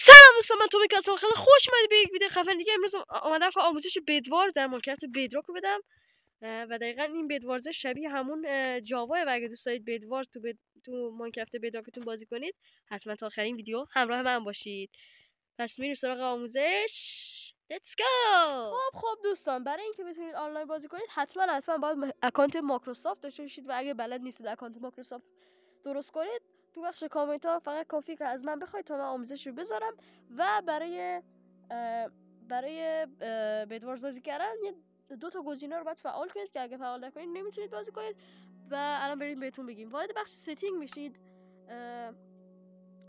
سلام دوستان، من تومیک هستم. خیلی خوش اومدید به یک ویدیو خفن دیگه. امروز اومدم که آموزش بدوارز در ماینکرافت بدراک رو بدم و دقیقا این بدوارز شبیه همون جاواه و اگه دوست دارید بدوارز تو ماینکرافت بدراکتون بازی کنید حتما تا آخرین ویدیو همراه من باشید. پس میریم سراغ آموزش. Let's go. خب دوستان، برای اینکه بتونید آنلاین بازی کنید حتما باید اکانت مایکروسافت داشته باشید و اگه بلد نیستید اکانت مایکروسافت درست کنید تو بخش کامنت ها فقط کافی که از من بخواید تا من آموزش رو بذارم و برای بدوارز بازی کردن یه 2 تا گزینه رو باید فعال کنید که اگه فعال نکنید نمیتونید بازی کنید. و الان بریم بهتون بگیم. وارد بخش ستینگ میشید،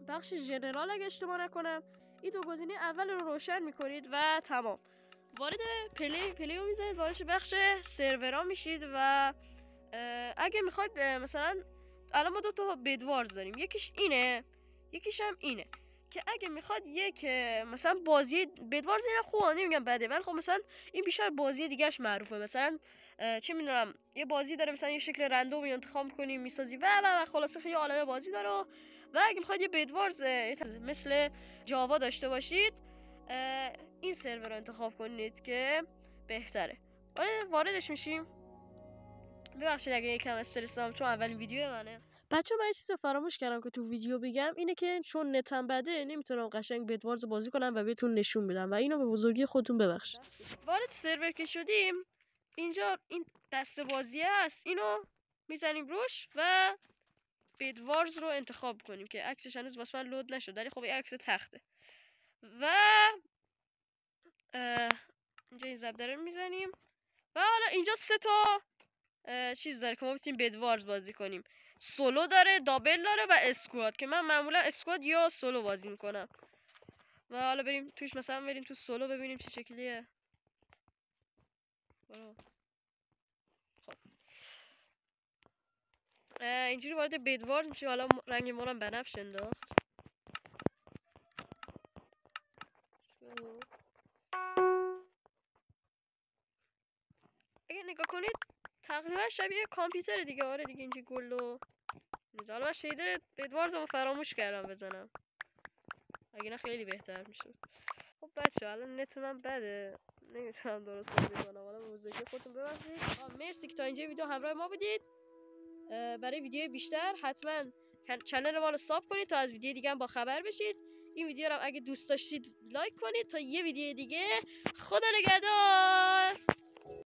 بخش ژنرال اگه اشتباه نکنم. این 2 گزینه اول رو روشن میکنید و تمام. وارد پلی رو میزنید، وارد بخش سرورها میشید و اگه میخواید مثلا الان ما 2 تا بدوارز داریم، یکیش اینه یکیش هم اینه که اگه میخواد یک مثلا بازی بدوارز اینا خوبه نمیگم بده، ولی خب مثلا این بیشتر بازی دیگهش معروفه. مثلا چه میدونم یه بازی داره مثلا یه شکل رندومی انتخاب می‌کنی میسازی و خلاصه خیلی عالمه بازی داره. و اگه میخواید یه بدوارز مثل جاوا داشته باشید این سرور رو انتخاب کنید که بهتره. واردش میشیم. ببخشید اگه یکم استرس دارم چون اولین ویدیو منه. بچه من یه چیز فراموش کردم که تو ویدیو بگم، اینه که چون نتم بده نمیتونم قشنگ بدوارز بازی کنم و بهتون نشون بدم و اینو به بزرگی خودتون ببخشید. وارد سرور که شدیم اینجا این دسته بازیه هست، اینو میزنیم روش و بدوارز رو انتخاب کنیم که عکسش هنوز واسه من لود نشد، ولی خب این عکس تخته. و اینجا این زبدره رو میزنیم و حالا اینجا 3 تا چیز داره که ما بتونیم بدوارز بازی کنیم. سولو داره، دابل داره و اسکواد که من معمولا اسکواد یا سولو بازی میکنم. و حالا بریم توش، مثلا بریم تو سولو ببینیم چه شکلیه. خب اینجوری وارد بدوارز میشه. حالا رنگ ما رو بنفش انداخت. اگه نگاه کنید تقریبا شبیه کامپیوتر دیگه. آره دیگه اینجا گلو. حالا من شیدر بدوارز رو فراموش کردم بزنم، اگه نه خیلی بهتر میشه. خب بچه الان نت من بده، نمیتونم درست بازی کنم. حالا موزیک خودتون ببخشید. مرسی که تا اینجا ویدیو همراه ما بودید. برای ویدیو بیشتر حتما کانال ما رو ساب کنید تا از ویدیو دیگه هم با خبر بشید. این ویدیو رو اگه دوست داشتید لایک کنید تا یه ویدیو دیگه. خدا نگهدار.